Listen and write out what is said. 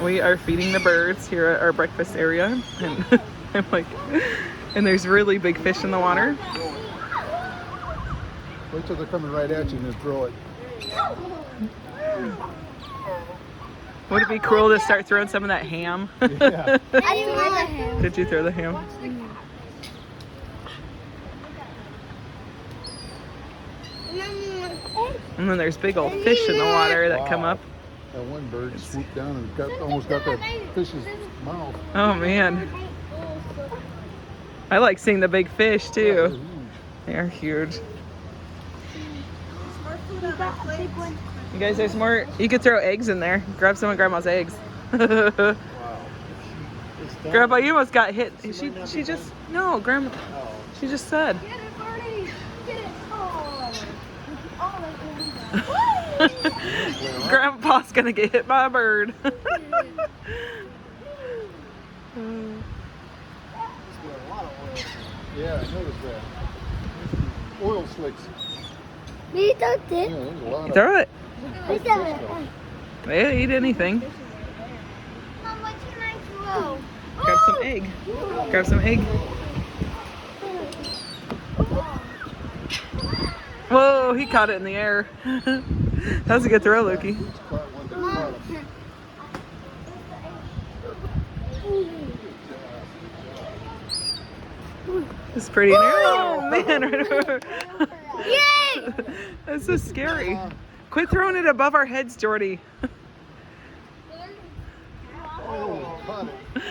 We are feeding the birds here at our breakfast area, and I'm like, and there's really big fish in the water. Wait till they're coming right at you and then throw it. Would it be cruel to start throwing some of that ham? Yeah. I didn't like the ham. Did you throw the ham? And then there's big old fish in the water that come Wow. up. That one bird swooped down and almost got that fish's mouth. Oh man, I like seeing the big fish Yeah, they're too. huge. They're huge. You got a big one. You guys, there's more. You could throw eggs in there. Grab some of Grandma's eggs. Wow. Grandpa, you almost got hit. She just no, Grandma. She just said. Get it, Barney. Get it. Oh. Grandpa's gonna get hit by a bird. Yeah, I noticed that. Oil slicks. Me don't Yeah, dip. there's a lot of Throw it. big fish though. They eat anything. Mom, what can I throw? Grab some egg. Grab some egg. Whoa, he caught it in the air. That was a good throw, Lukey. Each caught one that caught him. It's pretty near. Oh man, right over. Yay! That's so scary. Quit throwing it above our heads, Jordy. Oh, caught it.